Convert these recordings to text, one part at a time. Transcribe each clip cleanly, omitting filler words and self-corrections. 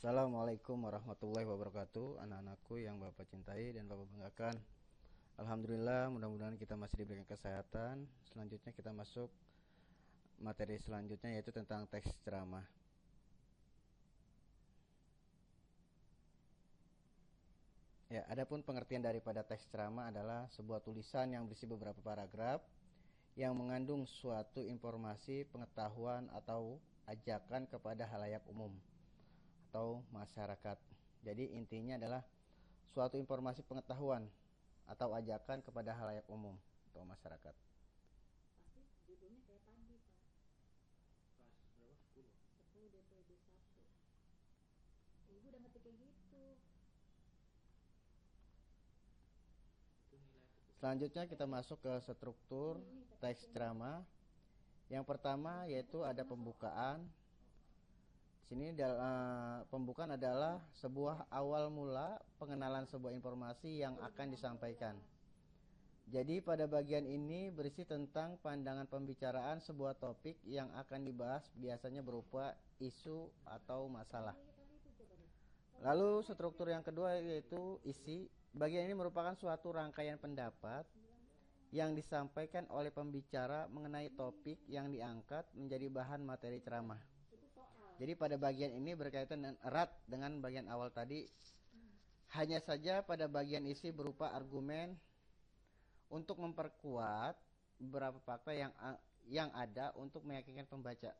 Assalamualaikum warahmatullahi wabarakatuh. Anak-anakku yang Bapak cintai dan Bapak banggakan. Alhamdulillah, mudah-mudahan kita masih diberikan kesehatan. Selanjutnya kita masuk materi selanjutnya, yaitu tentang teks ceramah. Ya, adapun pengertian daripada teks ceramah adalah sebuah tulisan yang berisi beberapa paragraf yang mengandung suatu informasi, pengetahuan atau ajakan kepada halayak umum atau masyarakat. Jadi intinya adalah suatu informasi, pengetahuan atau ajakan kepada halayak umum atau masyarakat. Pasti judulnya kayak tadi, Pak. Kelas berapa? 10. 10 DPD 1. Ibu udah ngetik kayak gitu. Selanjutnya kita masuk ke struktur teks ceramah. Yang pertama yaitu ada pembukaan. Sini pembukaan adalah sebuah awal mula pengenalan sebuah informasi yang akan disampaikan. Jadi pada bagian ini berisi tentang pandangan pembicaraan sebuah topik yang akan dibahas, biasanya berupa isu atau masalah. Lalu struktur yang kedua yaitu isi. Bagian ini merupakan suatu rangkaian pendapat yang disampaikan oleh pembicara mengenai topik yang diangkat menjadi bahan materi ceramah. Jadi pada bagian ini berkaitan erat dengan bagian awal tadi. Hanya saja pada bagian isi berupa argumen untuk memperkuat beberapa fakta yang ada untuk meyakinkan pembaca.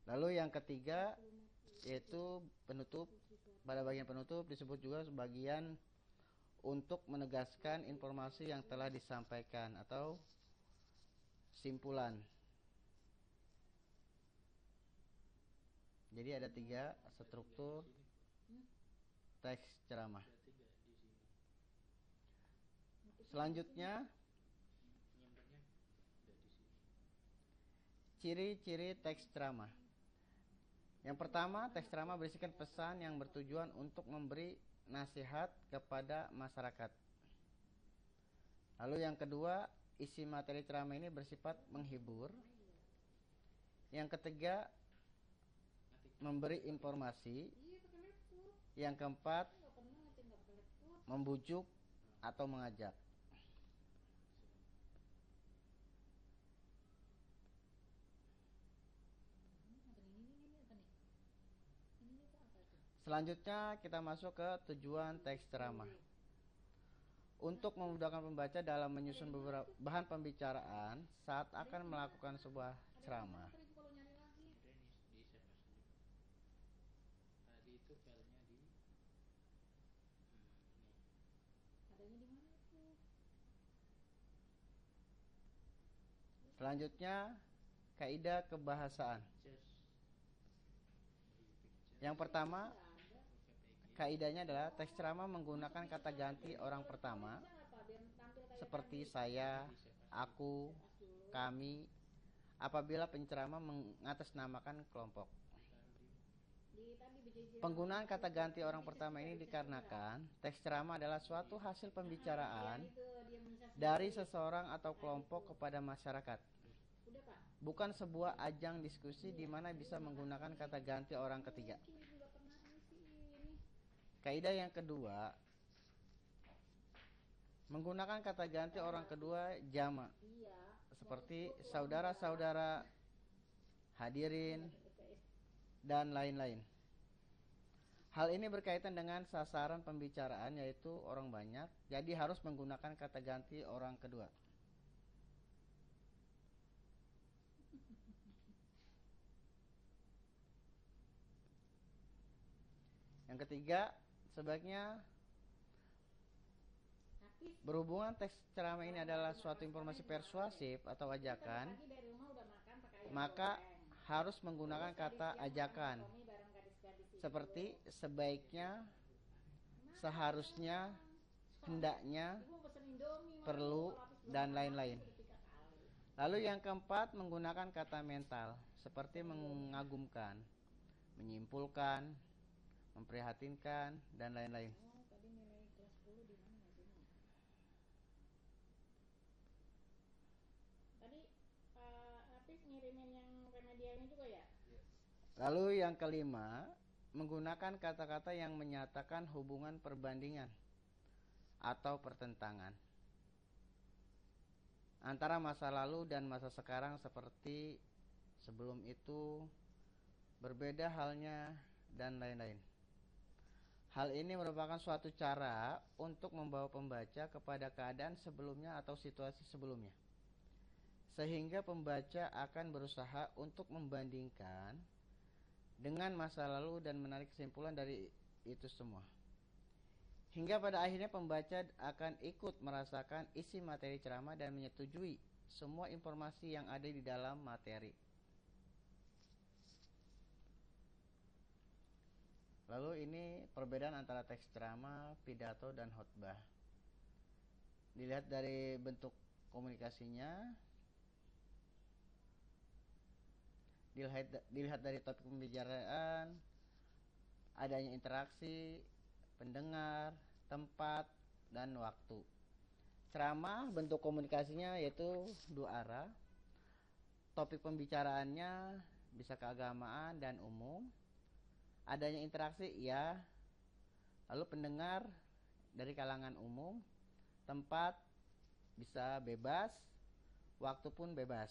Lalu yang ketiga yaitu penutup. Pada bagian penutup disebut juga sebagian untuk menegaskan informasi yang telah disampaikan atau simpulan. Jadi ada 3 struktur teks ceramah. Selanjutnya ciri-ciri teks ceramah. Yang pertama, teks ceramah berisikan pesan yang bertujuan untuk memberi nasihat kepada masyarakat. Lalu yang kedua, isi materi ceramah ini bersifat menghibur. Yang ketiga, memberi informasi. Yang keempat, membujuk atau mengajak. Selanjutnya kita masuk ke tujuan teks ceramah. Untuk memudahkan pembaca dalam menyusun beberapa bahan pembicaraan saat akan melakukan sebuah ceramah. Selanjutnya, kaidah kebahasaan. Yang pertama, kaidahnya adalah teks ceramah menggunakan kata ganti orang pertama seperti saya, aku, kami apabila penceramah mengatasnamakan kelompok. Penggunaan kata ganti orang pertama ini dikarenakan teks ceramah adalah suatu hasil pembicaraan dari seseorang atau kelompok kepada masyarakat, bukan sebuah ajang diskusi di mana bisa menggunakan kata ganti orang ketiga. Kaidah yang kedua, menggunakan kata ganti orang kedua jama, seperti saudara-saudara, hadirin, dan lain-lain. Hal ini berkaitan dengan sasaran pembicaraan, yaitu orang banyak, jadi harus menggunakan kata ganti orang kedua. Yang ketiga, sebaiknya berhubungan teks ceramah ini adalah suatu informasi persuasif atau ajakan, maka harus menggunakan kata ajakan seperti sebaiknya, seharusnya, hendaknya, perlu, dan lain-lain. Lalu yang keempat, menggunakan kata mental seperti mengagumkan, menyimpulkan, memprihatinkan, dan lain-lain. Lalu yang kelima, menggunakan kata-kata yang menyatakan hubungan perbandingan atau pertentangan antara masa lalu dan masa sekarang seperti sebelum itu, berbeda halnya, dan lain-lain. Hal ini merupakan suatu cara untuk membawa pembaca kepada keadaan sebelumnya atau situasi sebelumnya, sehingga pembaca akan berusaha untuk membandingkan dengan masa lalu dan menarik kesimpulan dari itu semua. Hingga pada akhirnya pembaca akan ikut merasakan isi materi ceramah dan menyetujui semua informasi yang ada di dalam materi. Lalu ini perbedaan antara teks ceramah, pidato, dan khotbah. Dilihat dari bentuk komunikasinya, dilihat dari topik pembicaraan, adanya interaksi, pendengar, tempat, dan waktu. Ceramah bentuk komunikasinya yaitu dua arah. Topik pembicaraannya bisa keagamaan dan umum. Adanya interaksi ya. Lalu pendengar dari kalangan umum. Tempat bisa bebas, waktu pun bebas.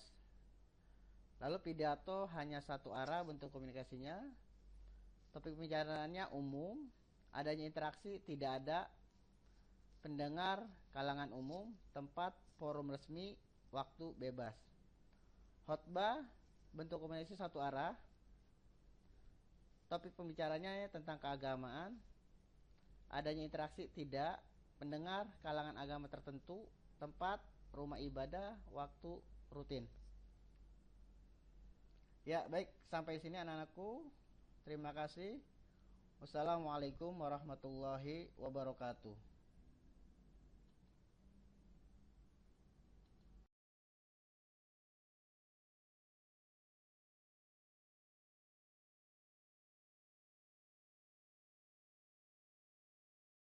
Lalu pidato hanya satu arah bentuk komunikasinya. Topik pembicaraannya umum. Adanya interaksi tidak ada. Pendengar kalangan umum, tempat forum resmi, waktu bebas. Khotbah bentuk komunikasi satu arah. Topik pembicaranya tentang keagamaan. Adanya interaksi tidak. Pendengar kalangan agama tertentu. Tempat rumah ibadah. Waktu rutin. Ya baik, sampai sini anak-anakku. Terima kasih. Wassalamualaikum warahmatullahi wabarakatuh.